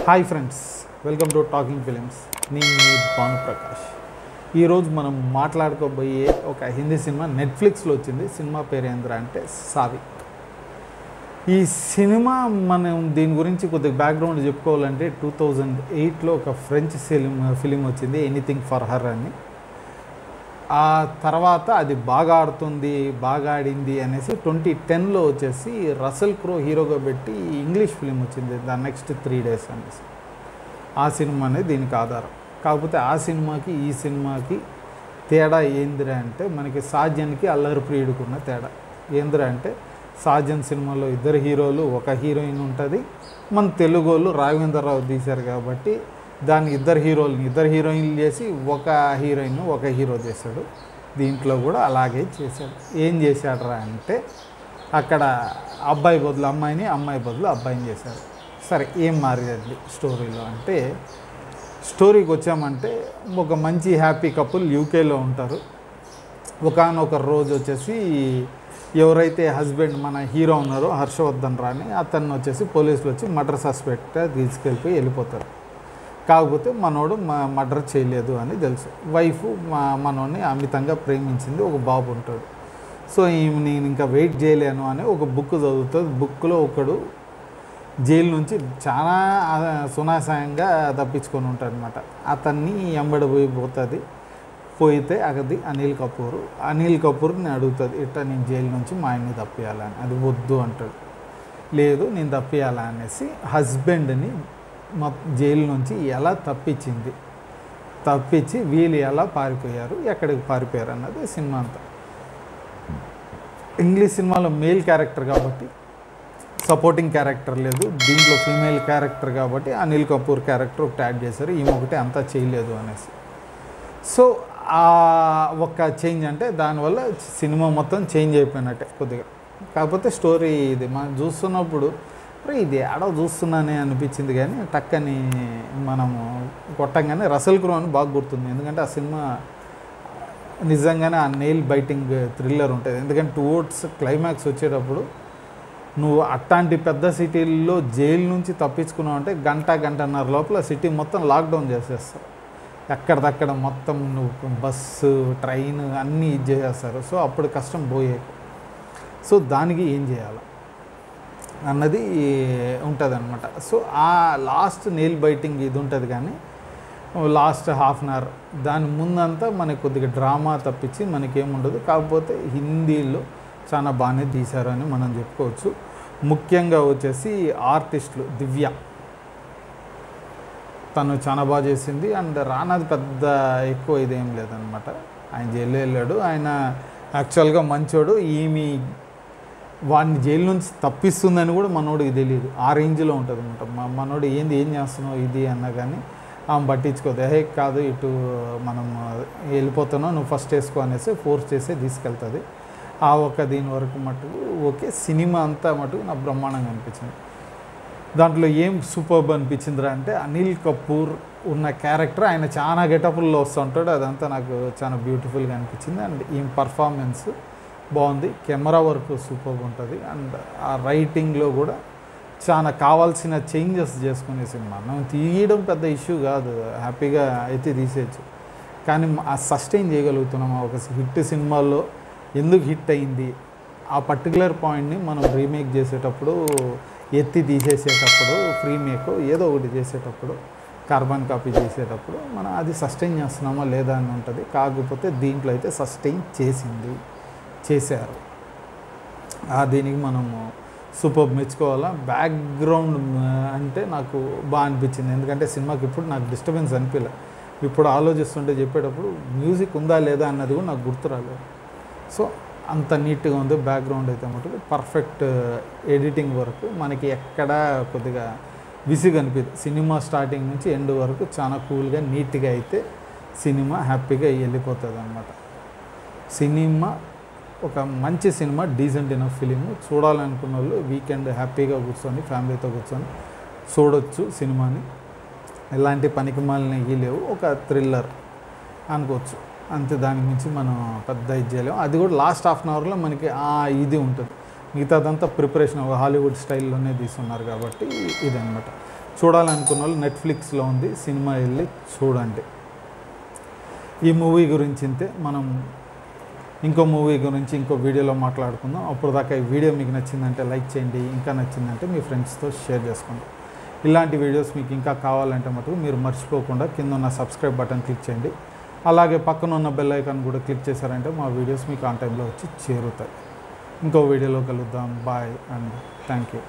Hi friends, welcome to talking films. నేను మీ భానుప్రకాష్. ఈరోజు మనం మాట్లాడుకోబోయే ఒక హిందీ సినిమా నెట్ఫ్లిక్స్లో వచ్చింది. సినిమా పేరు ఏంద్రా అంటే సావి. ఈ సినిమా మనం దీని గురించి కొద్దిగా బ్యాక్గ్రౌండ్ చెప్పుకోవాలంటే 2008లో ఒక ఫ్రెంచ్ ఫిలిం వచ్చింది, ఎనీథింగ్ ఫర్ హర్ అని. ఆ తర్వాత అది బాగా ఆడుతుంది, బాగా ఆడింది అనేసి 2010లో వచ్చేసి రసల్ క్రో హీరోగా పెట్టి ఇంగ్లీష్ ఫిలిం వచ్చింది, ద నెక్స్ట్ 3 days అనేసి. ఆ సినిమా అనేది దీనికి ఆధారం. కాకపోతే ఆ సినిమాకి ఈ సినిమాకి తేడా ఏందిరా అంటే మనకి సాజన్కి అల్లరి ప్రియుడికి ఉన్న తేడా ఏందిరా అంటే, సాజన్ సినిమాలో 2 హీరోలు 1 హీరోయిన్ ఉంటుంది. మన తెలుగు వాళ్ళు రాఘవేంద్రరావు తీశారు కాబట్టి దాన్ని 2 హీరోయిన్లు చేసి 1 హీరోయిన్ 1 హీరో చేశాడు. దీంట్లో కూడా అలాగే చేశాడు. ఏం చేశాడరా అంటే అక్కడ అబ్బాయి బదులు అమ్మాయిని, అమ్మాయి బదులు అబ్బాయిని చేశాడు. సరే, ఏం మారేది స్టోరీలో అంటే, స్టోరీకి వచ్చామంటే ఒక మంచి హ్యాపీ కపుల్ యూకేలో ఉంటారు. ఒకానొక రోజు వచ్చేసి ఎవరైతే హస్బెండ్ మన హీరో ఉన్నారో హర్షవర్ధన్ రాని, అతన్ని వచ్చేసి పోలీసులు వచ్చి మర్డర్ సస్పెక్ట్గా తీసుకెళ్ళిపోయి వెళ్ళిపోతారు. కాకపోతే మనోడు మర్డర్ చేయలేదు అని తెలుసు. వైఫ్ మనోడిని అమితంగా ప్రేమించింది, ఒక బాబు ఉంటాడు. సో నేను ఇంకా వెయిట్ చేయలేను అని ఒక బుక్ చదువుతుంది. బుక్లో ఒకడు జైలు నుంచి చాలా సునాశయంగా తప్పించుకొని ఉంటాడు అనమాట. అతన్ని పోతుంది. పోయితే అది అనిల్ కపూర్ని అడుగుతుంది, ఇట్లా నేను జైలు నుంచి మా ఆయన్ని తప్పియాలని. అది వద్దు అంటాడు. లేదు, నేను తప్పియాలా అనేసి హస్బెండ్ని జైలు నుంచి ఎలా తప్పించి వీళ్ళు ఎలా పారిపోయారు, ఎక్కడికి పారిపోయారు అన్నది సినిమా అంతా. ఇంగ్లీష్ సినిమాలో మేల్ క్యారెక్టర్ కాబట్టి సపోర్టింగ్ క్యారెక్టర్ లేదు, దీంట్లో ఫీమేల్ క్యారెక్టర్ కాబట్టి అనిల్ కపూర్ క్యారెక్టర్ ఒకటి యాడ్ చేశారు, ఈమె ఒకటి అంతా చేయలేదు అనేసి. సో ఆ ఒక్క చేంజ్ అంటే దానివల్ల సినిమా మొత్తం చేంజ్ అయిపోయినట్టే కొద్దిగా. కాకపోతే స్టోరీ ఇది మనం చూస్తున్నప్పుడు ఇది ఆడో చూస్తున్నానే అనిపించింది, కానీ టక్కని మనము కొట్టంగానే రసల్ క్రో అని బాగా గుర్తుంది. ఎందుకంటే ఆ సినిమా నిజంగానే ఆ నెయిల్ బైటింగ్ థ్రిల్లర్ ఉంటుంది. ఎందుకంటే టువర్డ్స్ క్లైమాక్స్ వచ్చేటప్పుడు నువ్వు అట్లాంటి పెద్ద సిటీల్లో జైలు నుంచి తప్పించుకున్నావు అంటే గంటన్నర లోపల సిటీ మొత్తం లాక్డౌన్ చేసేస్తారు. ఎక్కడిదక్కడ మొత్తం నువ్వు బస్సు ట్రైన్ అన్నీ ఇది చేసేస్తారు. సో అప్పుడు కష్టం పోయే. సో దానికి ఏం చేయాలి అన్నది ఉంటుంది అనమాట. సో ఆ లాస్ట్ నెయిల్ బైటింగ్ ఇది ఉంటుంది, కానీ లాస్ట్ ½ an hour దాని ముందంతా మనకి కొద్దిగా డ్రామా తప్పించి మనకేముండదు. కాకపోతే హిందీలో చాలా బాగానే తీశారు అని మనం చెప్పుకోవచ్చు. ముఖ్యంగా వచ్చేసి ఆర్టిస్టులు దివ్య, తను చాలా బాగా చేసింది. అండ్ రానాది పెద్ద ఎక్కువ ఇదేం లేదనమాట. ఆయన జైలు వెళ్ళాడు, ఆయన యాక్చువల్గా మంచోడు. వాడిని జైలు నుంచి తప్పిస్తుందని కూడా మనోడికి తెలియదు. ఆ రేంజ్లో ఉంటుంది అనమాట. మనోడు ఏం చేస్తున్నావు ఇది అన్నా కానీ ఆమె పట్టించుకోదు. కాదు, ఇటు మనం వెళ్ళిపోతున్నావు, నువ్వు ఫస్ట్ వేసుకో అనేసి ఫోర్స్ చేసి తీసుకెళ్తుంది. ఆ ఒక దీని వరకు మటుకు ఓకే. సినిమా అంతా మటుకు నాకు బ్రహ్మాండంగా అనిపించింది. దాంట్లో ఏం సూపర్బ్ అనిపించిందిరా అంటే అనిల్ కపూర్ ఉన్న క్యారెక్టర్, ఆయన చాలా గెటప్ల్లో వస్తుంటాడు. అదంతా నాకు చాలా బ్యూటిఫుల్గా అనిపించింది. అండ్ ఈ పర్ఫార్మెన్స్ బాగుంది, కెమెరా వర్క్ సూపర్గా ఉంటుంది. అండ్ ఆ రైటింగ్లో కూడా చాలా కావాల్సిన చేంజెస్ చేసుకునే సినిమా. మనం తీయడం పెద్ద ఇష్యూ కాదు, హ్యాపీగా అయితే తీసేయచ్చు. కానీ ఆ సస్టైన్ చేయగలుగుతున్నాము. ఒక హిట్ సినిమాలో ఎందుకు హిట్ అయింది, ఆ పర్టికులర్ పాయింట్ని మనం రీమేక్ చేసేటప్పుడు, ఎత్తి తీసేసేటప్పుడు, ఫ్రీమేక్ ఏదో ఒకటి చేసేటప్పుడు, కార్బన్ కాపీ చేసేటప్పుడు మనం అది సస్టైన్ చేస్తున్నామా లేదా అని ఉంటుంది. కాకపోతే దీంట్లో అయితే సస్టైన్ చేశారు. దీనికి మనము సూపర్ మెచ్చుకోవాలా. బ్యాక్గ్రౌండ్ అంటే నాకు బాగా అనిపించింది. ఎందుకంటే సినిమాకి ఇప్పుడు నాకు డిస్టర్బెన్స్ అనిపించలే. ఇప్పుడు ఆలోచిస్తుంటే చెప్పేటప్పుడు మ్యూజిక్ ఉందా లేదా అన్నది కూడా నాకు గుర్తు రాలేదు. సో అంత నీట్గా ఉంది. బ్యాక్గ్రౌండ్ అయితే మటుకు పర్ఫెక్ట్ ఎడిటింగ్ వర్క్, మనకి ఎక్కడ కొద్దిగా విసిగా అనిపించదు. సినిమా స్టార్టింగ్ నుంచి ఎండ్ వరకు చాలా కూల్గా నీట్గా అయితే సినిమా హ్యాపీగా వెళ్ళిపోతుంది అన్నమాట. సినిమా ఒక మంచి సినిమా, డీసెంట్ ఇనఫ్ ఫిలిం. చూడాలనుకున్న వాళ్ళు వీకెండ్ హ్యాపీగా కూర్చొని ఫ్యామిలీతో కూర్చొని చూడొచ్చు సినిమాని. ఎలాంటి పనికిమాలినవి లేవు, ఒక థ్రిల్లర్ అనుకోవచ్చు అంతే. దాని మించి మనం పెద్ద ఇది చేయలేము. అది కూడా లాస్ట్ ½ an hourలో మనకి ఇది ఉంటుంది. మిగతాదంతా ప్రిపరేషన్ ఒక హాలీవుడ్ స్టైల్లోనే తీసుకున్నారు కాబట్టి ఇదనమాట. చూడాలనుకున్న వాళ్ళు నెట్ఫ్లిక్స్లో ఉంది, సినిమా వెళ్ళి చూడండి. ఈ మూవీ గురించి ఇంతే. మనం ఇంకో మూవీ గురించి ఇంకో వీడియోలో మాట్లాడుకుందాం. అప్పుడు దాకా ఈ వీడియో మీకు నచ్చిందంటే లైక్ చేయండి, ఇంకా నచ్చిందంటే మీ ఫ్రెండ్స్తో షేర్ చేసుకోండి. ఇలాంటి వీడియోస్ మీకు ఇంకా కావాలంటే మటుకు మీరు మర్చిపోకుండా కింద ఉన్న సబ్స్క్రైబ్ బటన్ క్లిక్ చేయండి. అలాగే పక్కన ఉన్న బెల్ ఐకాన్ కూడా క్లిక్ చేశారంటే మా వీడియోస్ మీకు ఆన్ టైంలో వచ్చి చేరుతాయి. ఇంకో వీడియోలో కలుద్దాం. Bye and thank you.